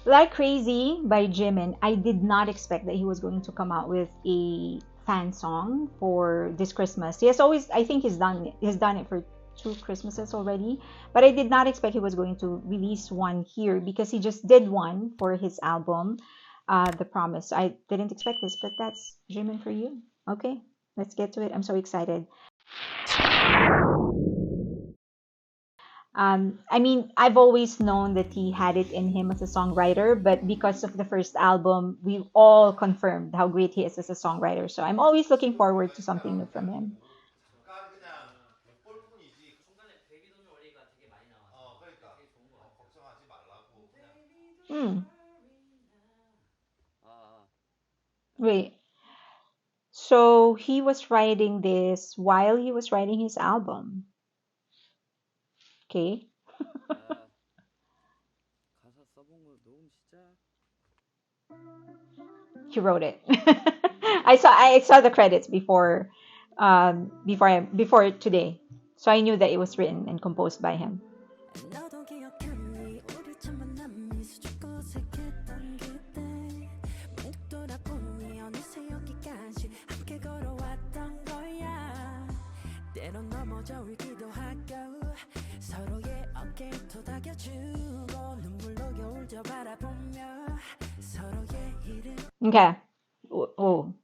Like Crazy by Jimin, I did not expect that he was going to come out with a fan song for this Christmas. He has always, I think he's done it for two Christmases already, but I did not expect he was going to release one here because he just did one for his album, The Promise. I didn't expect this, but that's Jimin for you. Okay, let's get to it. I'm so excited. I mean, I've always known that he had it in him as a songwriter, but because of the first album, we all confirmed how great he is as a songwriter. So I'm always looking forward to something new from him. Hmm. Wait. So he was writing this while he was writing his album. Okay. He wrote it. I saw the credits before today. So I knew that it was written and composed by him. Okay. Oh.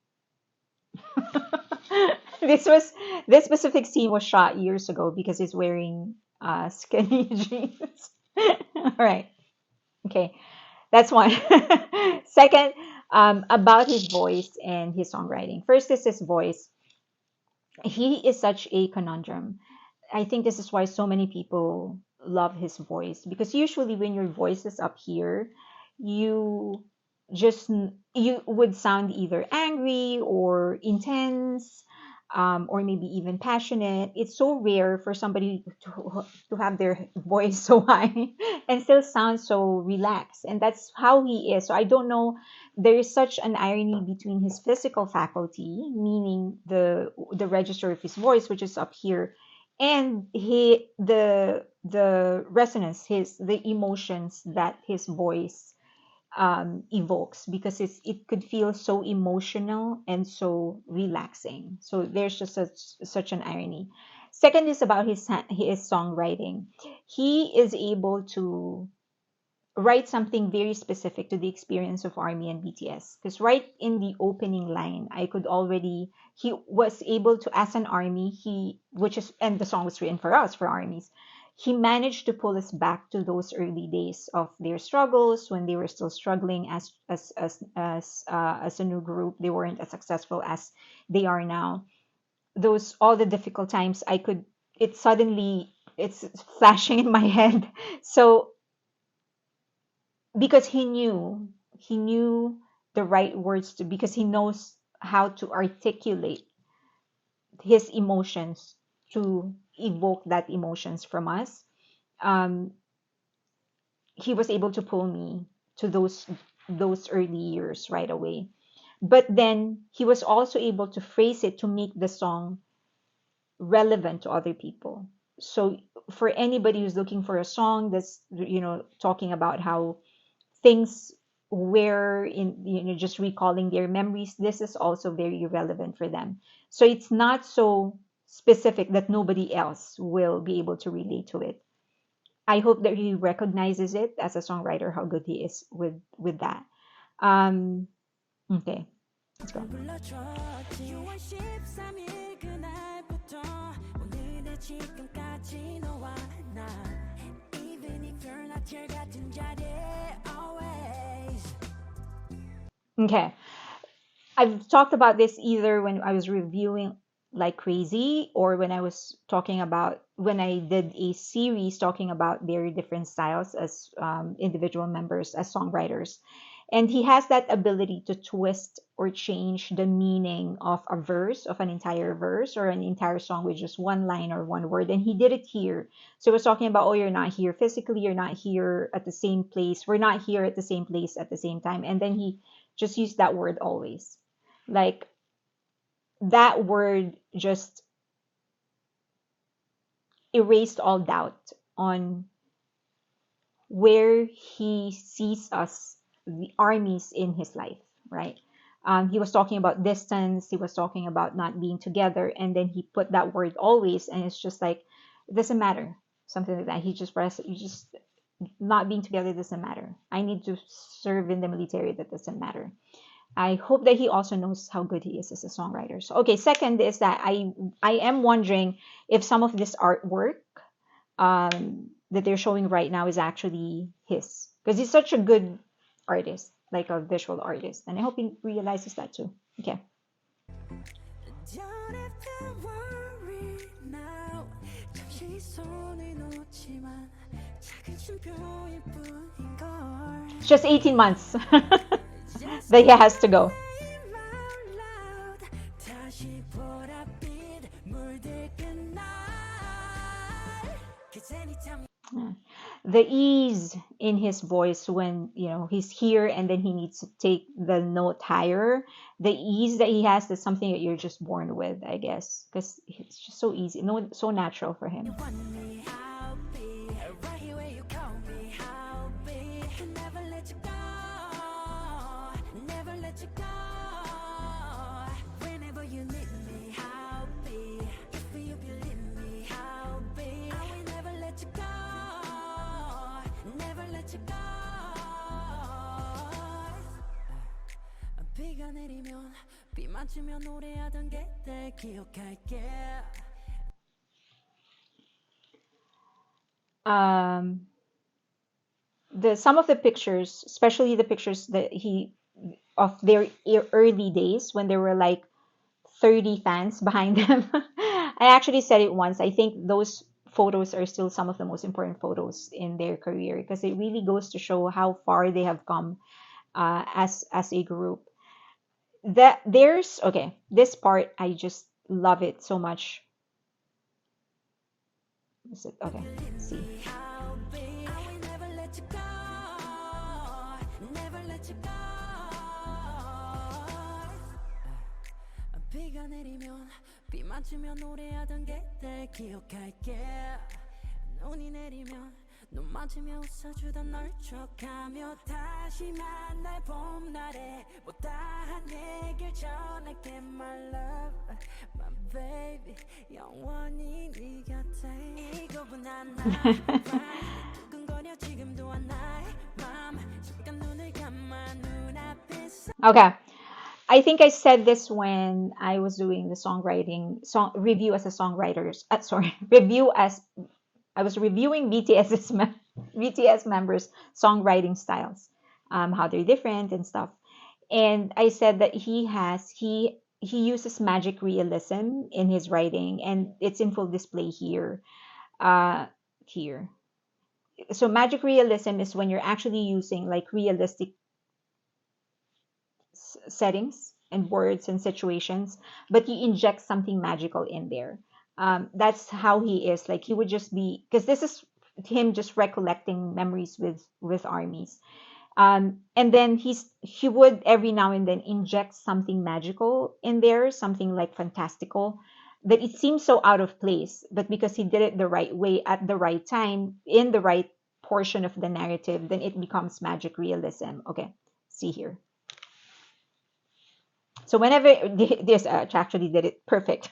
this was this specific scene was shot years ago because he's wearing skinny jeans. All right. Okay. That's one. Second, about his voice and his songwriting. First is his voice. He is such a conundrum. I think this is why so many people love his voice because usually when your voice is up here, you you would sound either angry or intense, or maybe even passionate. It's so rare for somebody to have their voice so high and still sound so relaxed, and that's how he is. So I don't know, there is such an irony between his physical faculty, meaning the register of his voice, which is up here, and the resonance, his the emotions that his voice evokes, because it could feel so emotional and so relaxing. So there's just such an irony. Second is about his songwriting. He is able to write something very specific to the experience of Army and BTS. Because right in the opening line, I could already, he was able to, as an Army, and the song was written for us, for Armies. He managed to pull us back to those early days of their struggles when they were still struggling as a new group. They weren't as successful as they are now. Those all the difficult times, I could. It suddenly it's flashing in my head. So because he knew the right words to, because he knows how to articulate his emotions to evoke that emotions from us. um he was able to pull me to those early years right away, but then he was also able to phrase it to make the song relevant to other people. So for anybody who's looking for a song that's talking about how things were in, just recalling their memories, this is also very relevant for them. So it's not so specific that nobody else will be able to relate to it. I hope that he recognizes it as a songwriter, how good he is with that. Okay, let's go. Okay, I've talked about this either when I was reviewing Like Crazy, or when I was talking about, when I did a series talking about their different styles as individual members, as songwriters. And he has that ability to twist or change the meaning of a verse, of an entire verse or an entire song with just one line or one word. And he did it here. So he was talking about, oh, you're not here physically, you're not here at the same place, we're not here at the same place at the same time. And then he just used that word always. Like, that word just erased all doubt on where he sees us, the armies in his life, right? He was talking about distance, he was talking about not being together, and then he put that word always, and it's just like, it doesn't matter, something like that. He just pressed, you just, not being together doesn't matter. I need to serve in the military, that doesn't matter. I hope that he also knows how good he is as a songwriter. So, okay, second is that I am wondering if some of this artwork that they're showing right now is actually his, because he's such a good artist, like a visual artist, and I hope he realizes that too. Okay. It's just 18 months that he has to go. Yeah. The ease in his voice when he's here and then he needs to take the note higher. The ease that he has, that's something that you're just born with, I guess, because it's just so easy, no, so natural for him. Um, the some of the pictures, especially the pictures that he of their early days when there were like 30 fans behind them. I actually said it once. I think those photos are still some of the most important photos in their career because it really goes to show how far they have come as a group. That there's okay, this part I just love it so much. Is it okay? Let's see. Okay. I think I said this when I was doing the songwriting song review as a songwriter's sorry, review as I was reviewing BTS members' songwriting styles, how they're different and stuff. And I said that he uses magic realism in his writing, and it's in full display here. Here. So magic realism is when you're actually using like realistic settings and words and situations, but you inject something magical in there. That's how he is. Like he would just be, because this is him just recollecting memories with armies. And then he would every now and then inject something magical in there, something like fantastical, that it seems so out of place, but because he did it the right way at the right time in the right portion of the narrative, then it becomes magic realism. Okay, see here. So whenever this actually did it perfect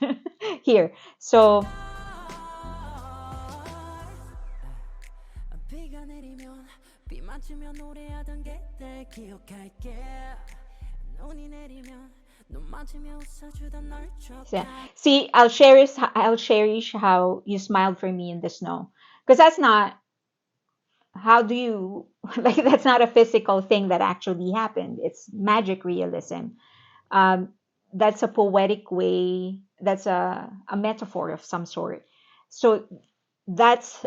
here. So see, I'll cherish how you smiled for me in the snow, because that's not, how do you like, that's not a physical thing that actually happened. It's magic realism. um, that's a poetic way, that's a metaphor of some sort. So that's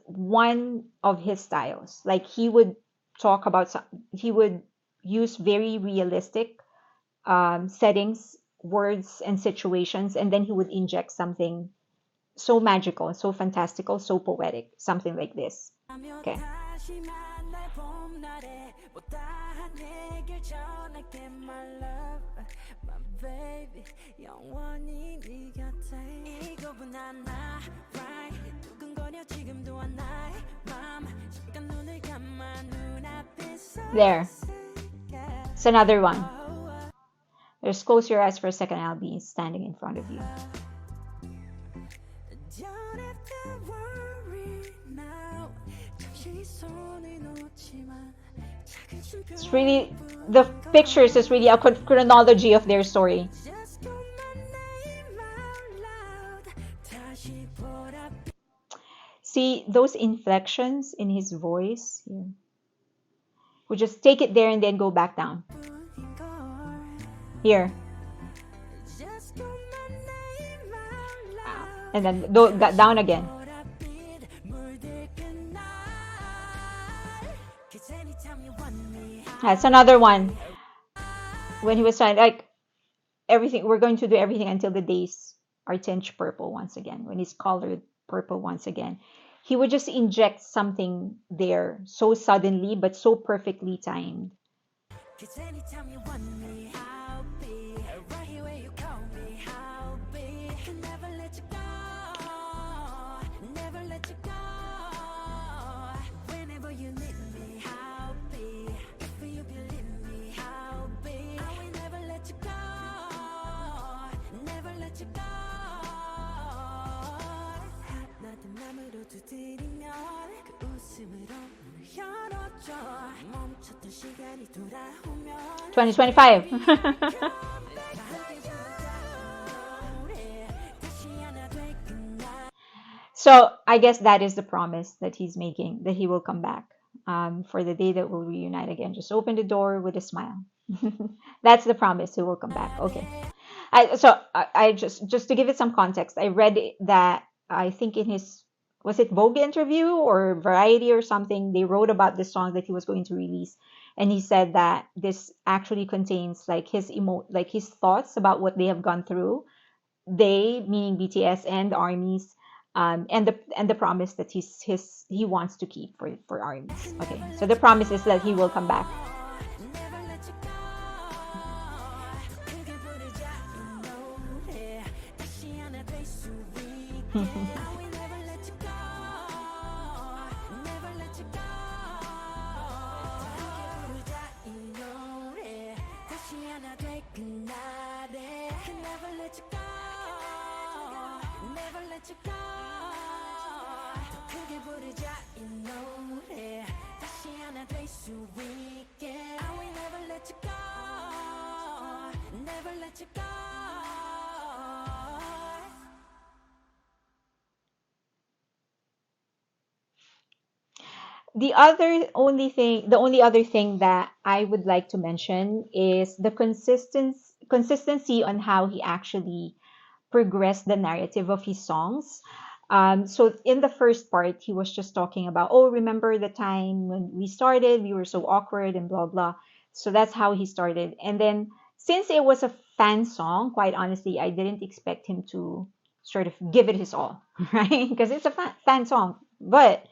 one of his styles. Like he would talk about he would use very realistic settings, words and situations, and then he would inject something so magical, so fantastical, so poetic, something like this. Okay. There. It's another one. Just close your eyes for a second. I'll be standing in front of you. It's really, the pictures is really a chronology of their story. See those inflections in his voice? Here. We just take it there and then go back down. Here. And then got down again. That's another one. When he was trying, like, everything, we're going to do everything until the days are tinged purple once again. When he's colored purple once again, he would just inject something there so suddenly, but so perfectly timed. Twenty 25. So I guess that is the promise that he's making, that he will come back for the day that we'll reunite again. Just open the door with a smile. That's the promise. He will come back. Okay. I just to give it some context, I read that, I think in his, was it Vogue interview or Variety or something, they wrote about this song that he was going to release, and he said that this actually contains like his like his thoughts about what they have gone through. They, meaning BTS and ARMYs, and the promise that he wants to keep for ARMYs. Okay, so the promise is that he will come back. The only other thing that I would like to mention is the consistency on how he actually progressed the narrative of his songs. So in the first part, he was just talking about, oh, remember the time when we started, we were so awkward and blah blah. So that's how he started. And then since it was a fan song, quite honestly, I didn't expect him to sort of give it his all, right? Because it's a fan song. But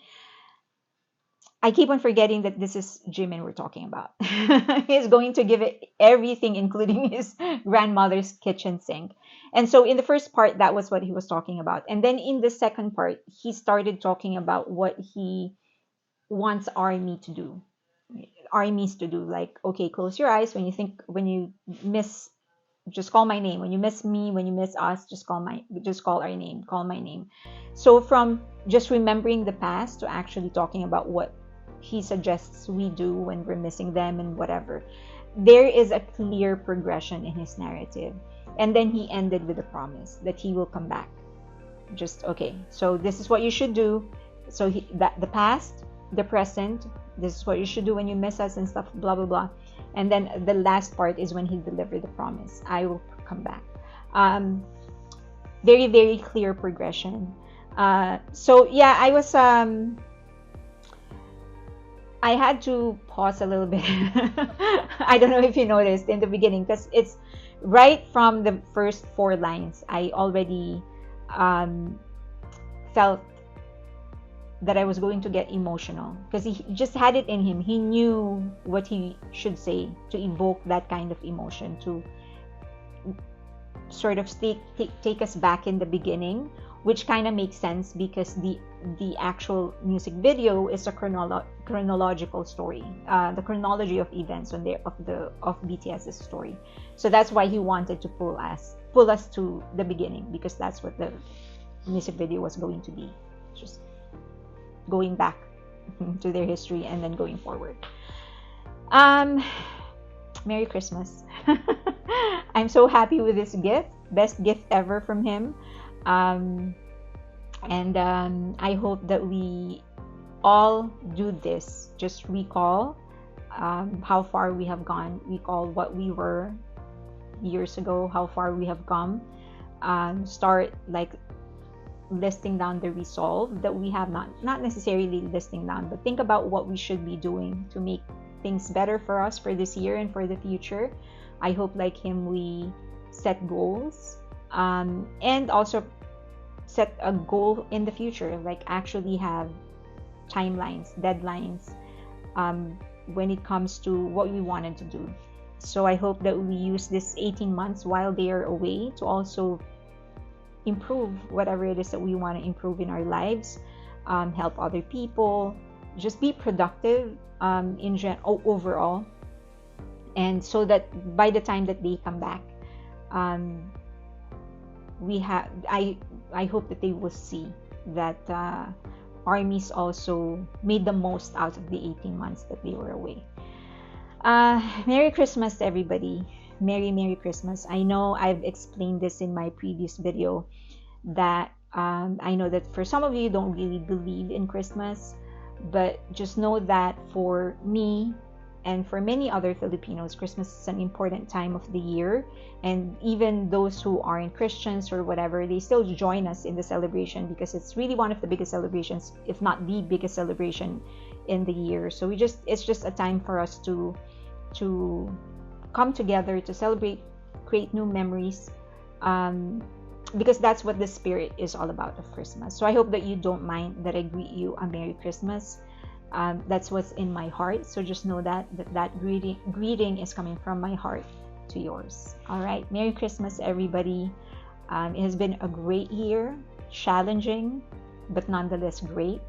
I keep on forgetting that this is Jimin we're talking about. He's going to give it everything, including his grandmother's kitchen sink. And so in the first part, that was what he was talking about. And then in the second part, he started talking about what he wants ARMYs to do. Like, okay, close your eyes when you miss, just call my name. When you miss me, when you miss us, just call our name, call my name. So from just remembering the past to actually talking about what he suggests we do when we're missing them and whatever, there is a clear progression in his narrative. And then he ended with a promise that he will come back. Just, okay, so this is what you should do. So that the past, the present, this is what you should do when you miss us and stuff, blah blah blah. And then the last part is when he delivered the promise, I will come back. Very, very clear progression. So yeah, I had to pause a little bit. I don't know if you noticed in the beginning, because it's right from the first 4 lines, I already felt that I was going to get emotional, because he just had it in him. He knew what he should say to evoke that kind of emotion, to sort of take us back in the beginning which kind of makes sense because the actual music video is a chronological story, the chronology of events on there of BTS's story. So that's why he wanted to pull us to the beginning, because that's what the music video was going to be, just going back to their history and then going forward. Merry Christmas. I'm so happy with this gift, best gift ever from him. I hope that we all do this. Just recall how far we have gone, recall what we were years ago, how far we have come. Start like listing down the resolve that we have, not necessarily listing down, but think about what we should be doing to make things better for us for this year and for the future. I hope, like him, we set goals, and also set a goal in the future, like actually have timelines, deadlines, when it comes to what we wanted to do. So I hope that we use this 18 months while they are away to also improve whatever it is that we want to improve in our lives, help other people, just be productive overall, and so that by the time that they come back, I hope that they will see that armies also made the most out of the 18 months that they were away. Merry Christmas, everybody. Merry Christmas. I know I've explained this in my previous video, that I know that for some of you don't really believe in Christmas, but just know that for me and for many other Filipinos, Christmas is an important time of the year. And even those who aren't Christians or whatever, they still join us in the celebration, because it's really one of the biggest celebrations, if not the biggest celebration in the year. So it's just a time for us to come together, to celebrate, create new memories, because that's what the spirit is all about of Christmas. So I hope that you don't mind that I greet you a Merry Christmas. That's what's in my heart. So just know that greeting is coming from my heart to yours. All right. Merry Christmas, everybody. It has been a great year, challenging, but nonetheless great.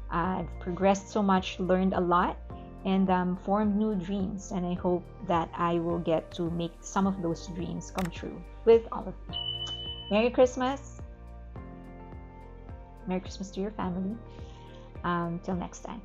I've progressed so much, learned a lot, and formed new dreams. And I hope that I will get to make some of those dreams come true with all of you. Merry Christmas. Merry Christmas to your family. Till next time.